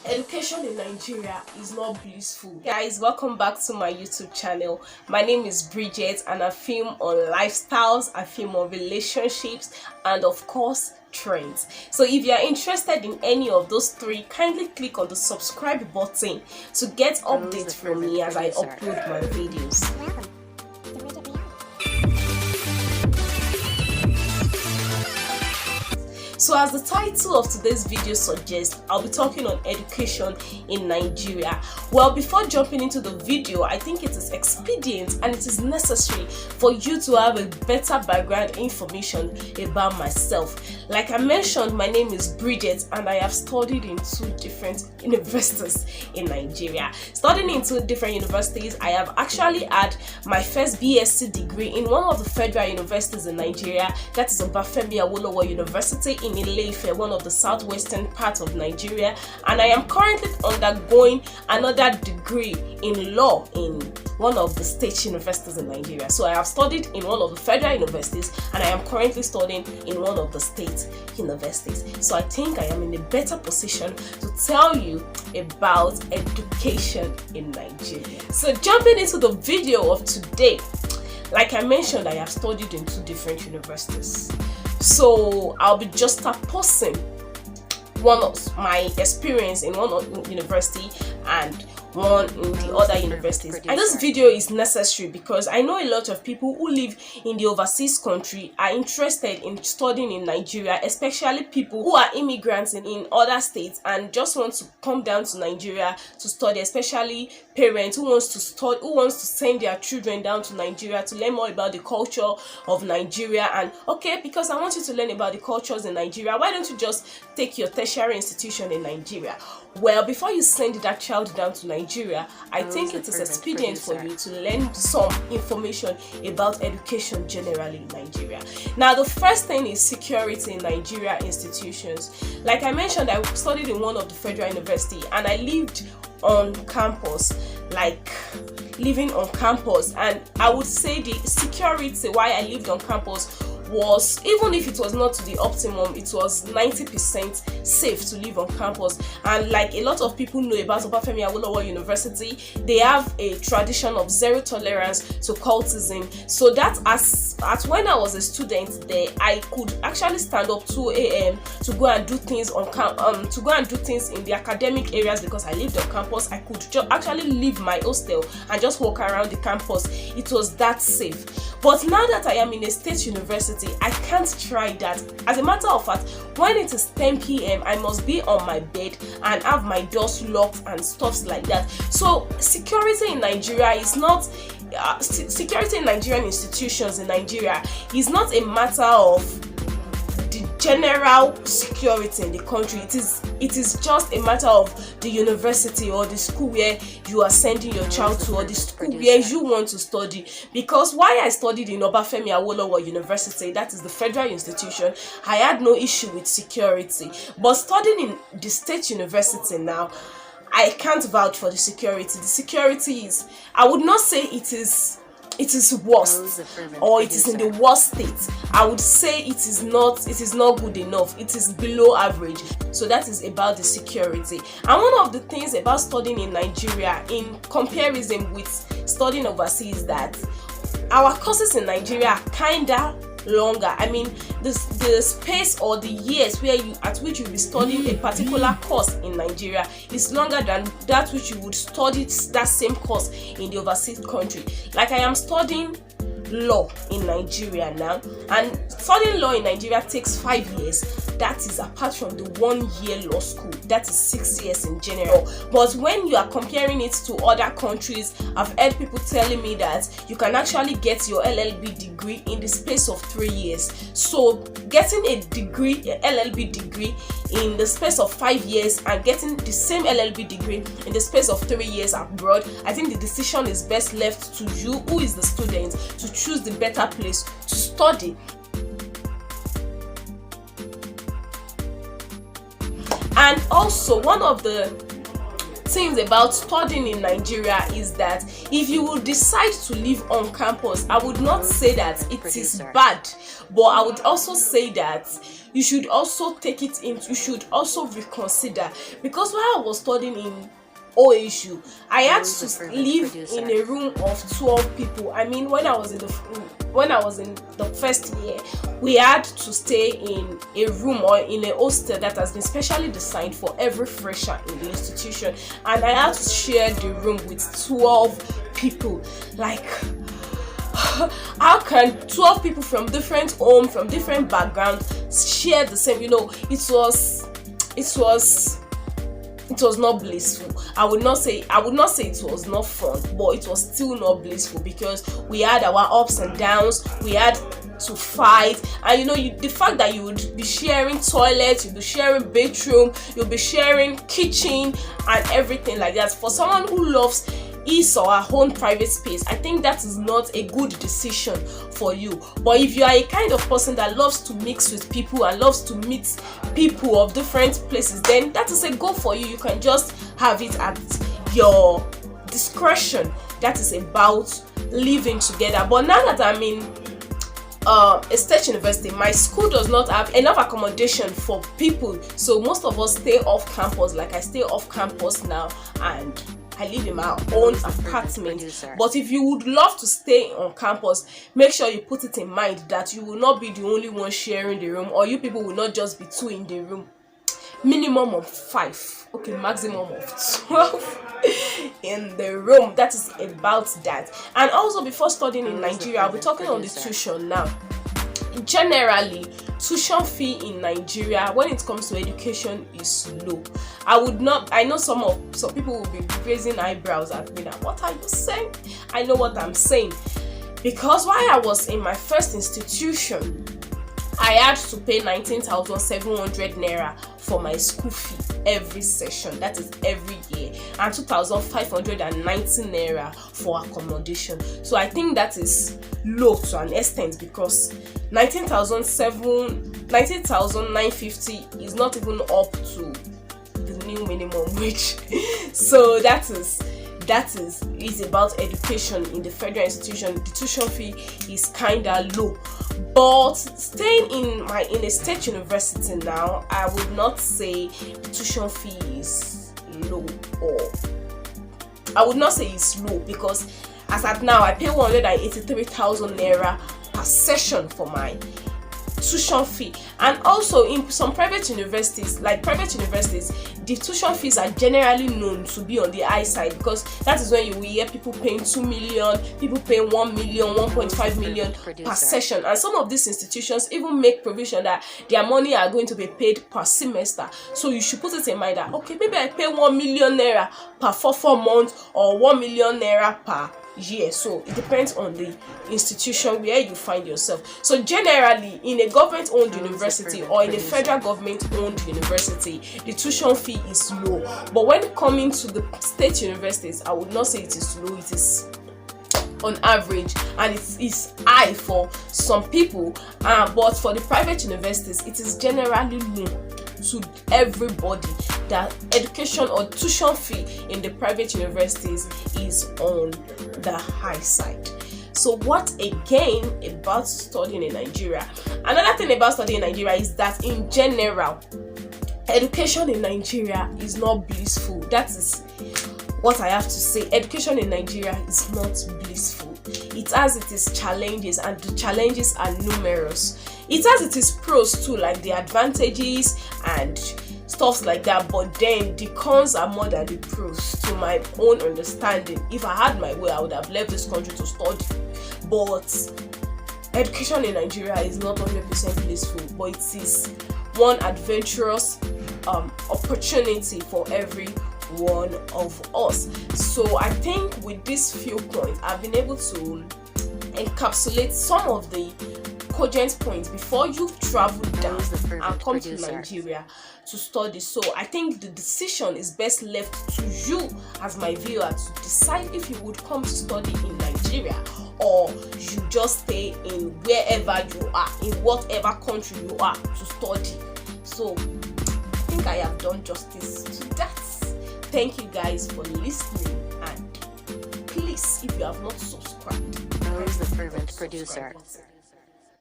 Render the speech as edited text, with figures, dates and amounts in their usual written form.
Education in Nigeria is not blissful. Guys, welcome back to my YouTube channel. My name is Bridget and I film on lifestyles, I film on relationships, and of course trends. So if you are interested in any of those three, kindly click on the subscribe button to get updates from me as I upload my videos. So as the title of today's video suggests, I'll be talking on education in Nigeria. Well, before jumping into the video, I think it is expedient and it is necessary for you to have a better background information about myself. Like I mentioned, my name is Bridget and I have studied in two different universities in Nigeria. Studying in two different universities, I have actually had my first BSc degree in one of the federal universities in Nigeria, that is Obafemi Awolowo University in Ile-Ife, one of the southwestern parts of Nigeria, and I am currently undergoing another degree in law in one of the state universities in Nigeria. So I have studied in one of the federal universities and I am currently studying in one of the state universities. So I think I am in a better position to tell you about education in Nigeria. So jumping into the video of today, like I mentioned, I have studied in two different universities. So I'll be just posting one of my experience in one university and one in the other universities. And this video is necessary because I know a lot of people who live in the overseas country are interested in studying in Nigeria, especially people who are immigrants in other states and just want to come down to Nigeria to study, especially parents who wants to send their children down to Nigeria to learn more about the culture of Nigeria. And okay, because I want you to learn about the cultures in Nigeria, why don't you just take your tertiary institution in Nigeria? Well, before you send that child down to Nigeria, I think it is expedient for you to learn some information about education generally in Nigeria. Now, the first thing is security in Nigeria institutions. Like I mentioned, I studied in one of the federal university and I lived on campus, living on campus, and I would say the security why I lived on campus was, even if it was not to the optimum, it was 90% safe to live on campus. And like a lot of people know about Obafemi Awolowo University, they have a tradition of zero tolerance to cultism. So that as when I was a student there, I could actually stand up 2 a.m. to go and do things in the academic areas because I lived on campus. I could actually leave my hostel and just walk around the campus. It was that safe. But now that I am in a state university, I can't try that. As a matter of fact, when it is 10 p.m., I must be on my bed and have my doors locked and stuff like that. So security in Nigeria is not security in Nigerian institutions in Nigeria is not a matter of the general security in the country. It is just a matter of the university or the school where you are sending your child to, or the school where you want to study. Because while I studied in Obafemi Awolowo University, that is the federal institution, I had no issue with security. But studying in the state university now, I can't vouch for the security. The security is, I would not say it is worst or it is in the worst state. I would say it is not good enough. It is below average. So that is about the security. And one of the things about studying in Nigeria in comparison with studying overseas is that our courses in Nigeria are kinda longer. I mean, the space or the years at which you'll be studying a particular course in Nigeria is longer than that which you would study that same course in the overseas country. Like I am studying law in Nigeria now, and studying law in Nigeria takes 5 years. That is apart from the 1 year law school, that is 6 years in general. But when you are comparing it to other countries, I've heard people telling me that you can actually get your LLB degree in the space of 3 years. So getting a LLB degree in the space of 5 years and getting the same LLB degree in the space of 3 years abroad, I think the decision is best left to you, who is the student, to choose the better place to study. And also, one of the things about studying in Nigeria is that if you would decide to live on campus, I would not say that it is bad, but I would also say that you should also take it in, you should also reconsider, because while I was studying in OSU, I had to live in a room of 12 people. I mean, when I was in the first year, we had to stay in a room or in a hostel that has been specially designed for every fresher in the institution, and I had to share the room with 12 people. Like, how can 12 people from different homes, from different backgrounds share the same? It was not blissful. I would not say it was not fun, but it was still not blissful, because we had our ups and downs. We had to fight, and the fact that you would be sharing toilets, you'll be sharing bedroom, you'll be sharing kitchen and everything like that. For someone who loves his or her own private space, I think that is not a good decision for you. But if you are a kind of person that loves to mix with people and loves to meet people of different places, then that is a go for you. You can just have it at your discretion. That is about living together. But now that I'm in a state university, my school does not have enough accommodation for people, so most of us stay off campus. Like, I stay off campus now, and I live in my own apartment. But if you would love to stay on campus, make sure you put it in mind that you will not be the only one sharing the room, or you people will not just be two in the room. Minimum of 5, okay, maximum of 12 in the room. That is about that. And also, before studying in Nigeria, I'll be talking on the tuition now. Generally, tuition fee in Nigeria when it comes to education is low. I know some people will be raising eyebrows at me now. What are you saying? I know what I'm saying, because while I was in my first institution, I had to pay 19,700 naira for my school fee every session, that is every year, and 2,590 naira for accommodation. So I think that is low to an extent, because 19,950 is not even up to the new minimum wage. So that is about education in the federal institution. The tuition fee is kinda low. But staying in a state university now, I would not say the tuition fee is low, or I would not say it's low, because as at now I pay 183,000 naira per session for my tuition fee. And also in some private universities, the tuition fees are generally known to be on the high side, because that is when you will hear people paying 2 million, people paying 1 million, 1.5 million per session. And some of these institutions even make provision that their money are going to be paid per semester. So you should put it in mind that, okay, maybe I pay 1 million naira per 4 months, or 1 million naira per year. So it depends on the institution where you find yourself. So generally, in a government-owned university or in a federal government-owned university, the tuition fee is low. But when coming to the state universities, I would not say it is low. It is on average, and it is high for some people. But for the private universities, it is generally low to everybody. That education or tuition fee in the private universities is on the high side. So what again about studying in Nigeria? Another thing about studying in Nigeria is that in general, education in Nigeria is not blissful. That is what I have to say. Education in Nigeria is not blissful. It has its challenges, and the challenges are numerous. It has its pros too, like the advantages and stuff like that, but then the cons are more than the pros, to my own understanding. If I had my way, I would have left this country to study. But education in Nigeria is not 100% blissful, but it is one adventurous opportunity for every one of us. So I think with these few points, I've been able to encapsulate some of the cogent points before you travel down and come to Nigeria to study. So I think the decision is best left to you as my viewer to decide if you would come to study in Nigeria, or you just stay in wherever you are, in whatever country you are, to study. So I think I have done justice to that. Thank you guys for listening, and please, if you have not subscribed, Rose the Fervent Producer.